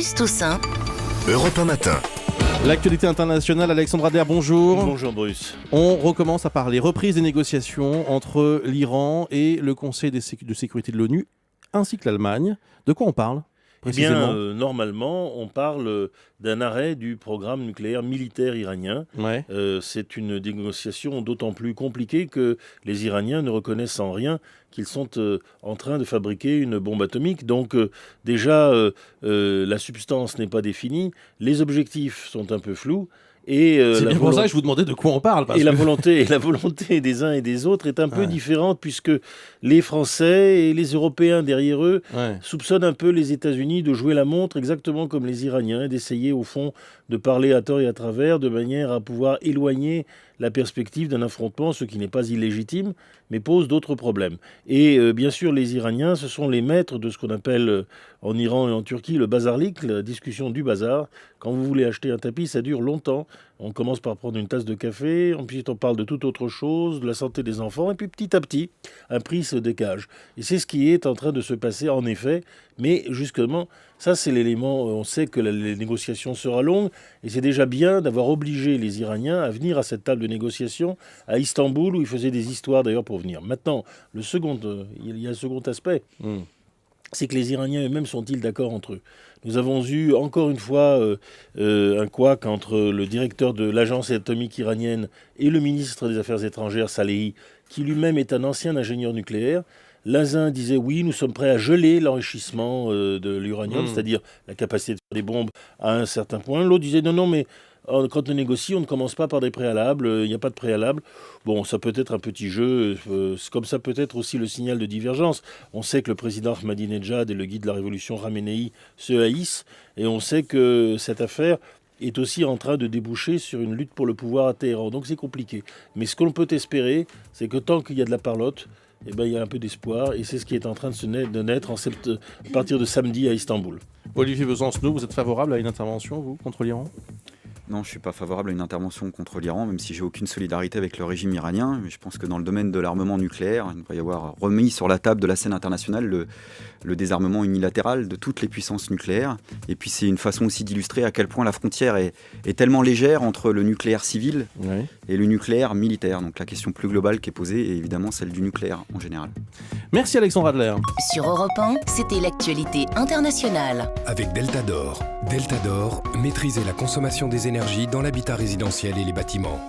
Bruce Toussaint. Europe 1 matin. L'actualité internationale, Alexandre Ader, bonjour. Bonjour Bruce. On recommence à parler reprise des négociations entre l'Iran et le Conseil de sécurité de l'ONU, ainsi que l'Allemagne. De quoi on parle précisément? Normalement, on parle d'un arrêt du programme nucléaire militaire iranien. Ouais. C'est une négociation d'autant plus compliquée que les Iraniens ne reconnaissent en rien qu'ils sont en train de fabriquer une bombe atomique. Donc déjà, la substance n'est pas définie, les objectifs sont un peu flous. Et c'est bien pour ça que je vous demandais de quoi on parle. La volonté des uns et des autres est un peu différente, puisque les Français et les Européens derrière eux soupçonnent un peu les États-Unis de jouer la montre, exactement comme les Iraniens, et d'essayer au fond de parler à tort et à travers, de manière à pouvoir éloigner la perspective d'un affrontement, ce qui n'est pas illégitime, mais pose d'autres problèmes. Et bien sûr, les Iraniens, ce sont les maîtres de ce qu'on appelle en Iran et en Turquie le bazarlik, la discussion du bazar. Quand vous voulez acheter un tapis, ça dure longtemps. On commence par prendre une tasse de café, ensuite on parle de toute autre chose, de la santé des enfants, et puis petit à petit, un prix se décage. Et c'est ce qui est en train de se passer en effet, mais justement, ça c'est l'élément, on sait que les négociations sera longue, et c'est déjà bien d'avoir obligé les Iraniens à venir à cette table de négociation à Istanbul, où ils faisaient des histoires d'ailleurs pour venir. Maintenant, il y a un second aspect. C'est que les Iraniens eux-mêmes sont-ils d'accord entre eux? Nous avons eu encore une fois un couac entre le directeur de l'agence atomique iranienne et le ministre des Affaires étrangères, Salehi, qui lui-même est un ancien ingénieur nucléaire. L'un disait oui, nous sommes prêts à geler l'enrichissement de l'uranium, c'est-à-dire la capacité de faire des bombes à un certain point. L'autre disait non, mais quand on négocie, on ne commence pas par des préalables, il n'y a pas de préalable. Bon, ça peut être un petit jeu, comme ça peut être aussi le signal de divergence. On sait que le président Ahmadinejad et le guide de la révolution Khamenei se haïssent, et on sait que cette affaire est aussi en train de déboucher sur une lutte pour le pouvoir à Téhéran. Donc c'est compliqué. Mais ce que l'on peut espérer, c'est que tant qu'il y a de la parlotte, il y a un peu d'espoir, et c'est ce qui est en train de naître à partir de samedi à Istanbul. Olivier Besancenot, vous êtes favorable à une intervention, vous, contre l'Iran ? Non, je ne suis pas favorable à une intervention contre l'Iran, même si j'ai aucune solidarité avec le régime iranien. Mais je pense que dans le domaine de l'armement nucléaire, il devrait y avoir remis sur la table de la scène internationale le désarmement unilatéral de toutes les puissances nucléaires. Et puis c'est une façon aussi d'illustrer à quel point la frontière est tellement légère entre le nucléaire civil et le nucléaire militaire. Donc la question plus globale qui est posée est évidemment celle du nucléaire en général. Merci Alexandre Adler. Sur Europe 1, c'était l'actualité internationale. Avec Delta D'Or. Delta D'Or, maîtriser la consommation des énergies dans l'habitat résidentiel et les bâtiments.